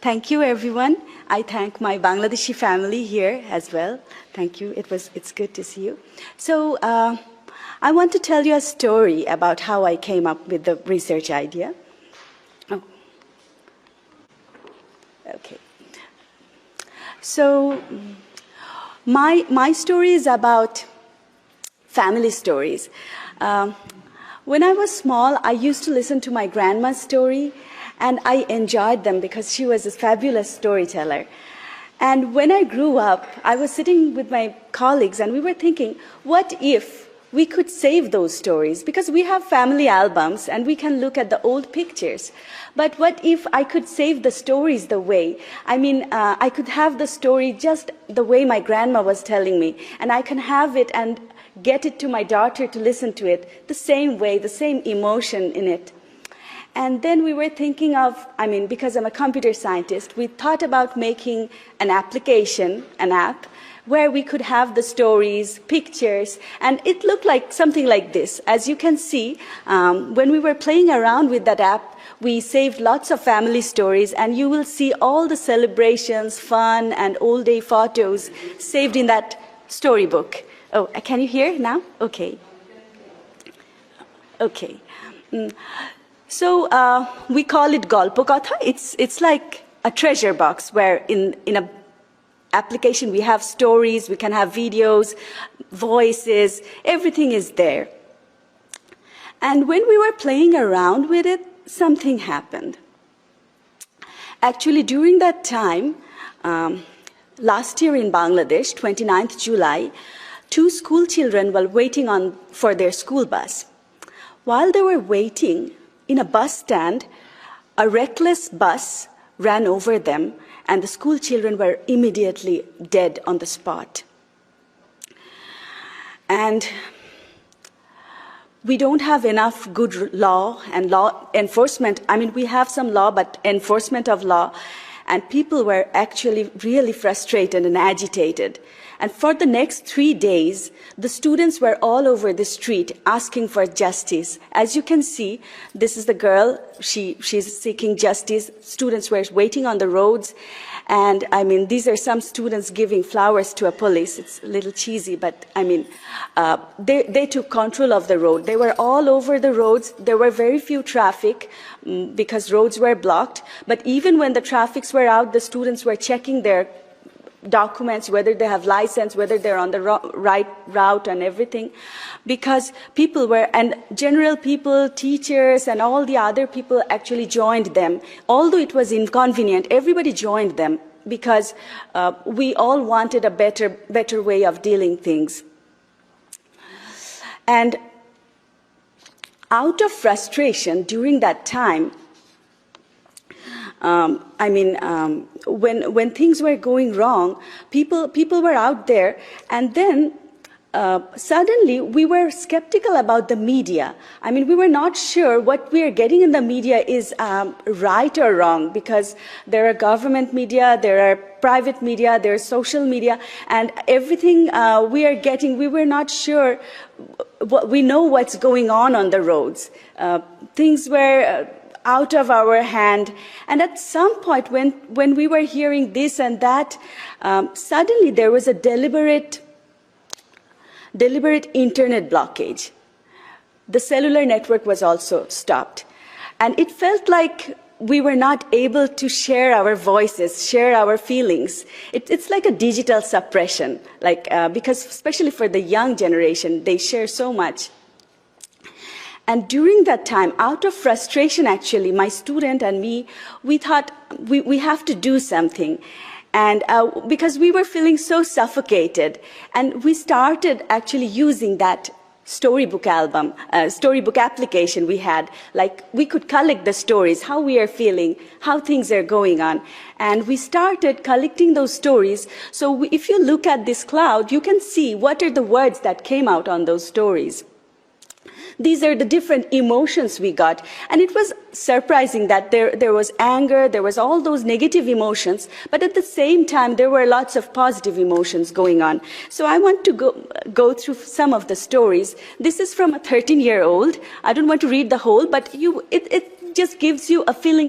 Thank you, everyone. I thank my Bangladeshi family here as well. Thank you. It's good to see you. So I want to tell you a story about how I came up with the research idea. Oh. Okay. So my story is about family stories. When I was small, I used to listen to my grandma's story, and I enjoyed them because she was a fabulous storyteller. And when I grew up, I was sitting with my colleagues, and we were thinking, what if we could save those stories? Because we have family albums, and we can look at the old pictures. But what if I could save the stories the way? I could have the story just the way my grandma was telling me, and I can have it and get it to my daughter to listen to it the same way, the same emotion in it. And then we were thinking of, because I'm a computer scientist, we thought about making an application, an app, where we could have the stories, pictures, and it looked like something like this. As you can see, when we were playing around with that app, we saved lots of family stories, and you will see all the celebrations, fun, and old-day photos saved in that storybook. Oh, can you hear now? Okay. Okay. So we call it Golpo Katha. It's like a treasure box where in a application we have stories, we can have videos, voices, everything is there. And when we were playing around with it, something happened. Actually, during that time, last year in Bangladesh, 29th July, 2 school children were waiting for their school bus. While they were waiting, in a bus stand, a reckless bus ran over them, and the school children were immediately dead on the spot. And we don't have enough good law and law enforcement. We have some law, but enforcement of law. And people were actually really frustrated and agitated. And for the next 3 days, the students were all over the street asking for justice. As you can see, this is the girl. She's seeking justice. Students were waiting on the roads. And these are some students giving flowers to a police. It's a little cheesy, but they took control of the road. They were all over the roads. There were very few traffic because roads were blocked. But even when the traffics were out, the students were checking their documents, whether they have license, whether they're on the right route and everything, because people were, and general people, teachers, and all the other people actually joined them. Although it was inconvenient, everybody joined them because we all wanted a better way of dealing things. And out of frustration during that time, when things were going wrong, people were out there, and then suddenly we were skeptical about the media. We were not sure what we are getting in the media is right or wrong, because there are government media, there are private media, there is social media, and everything we are getting, we were not sure. We know what's going on the roads. Things were out of our hand. And at some point, when we were hearing this and that, suddenly there was a deliberate internet blockage. The cellular network was also stopped. And it felt like we were not able to share our voices, share our feelings. It's like a digital suppression, because especially for the young generation, they share so much. And during that time, out of frustration, actually, my student and me, we thought we have to do something. And because we were feeling so suffocated, and we started actually using that storybook application we had. We could collect the stories, how we are feeling, how things are going on. And we started collecting those stories. So if you look at this cloud, you can see what are the words that came out on those stories. These are the different emotions we got. And it was surprising that there was anger, there was all those negative emotions, but at the same time, there were lots of positive emotions going on. So I want to go through some of the stories. This is from a 13-year-old. I don't want to read the whole, but it just gives you a feeling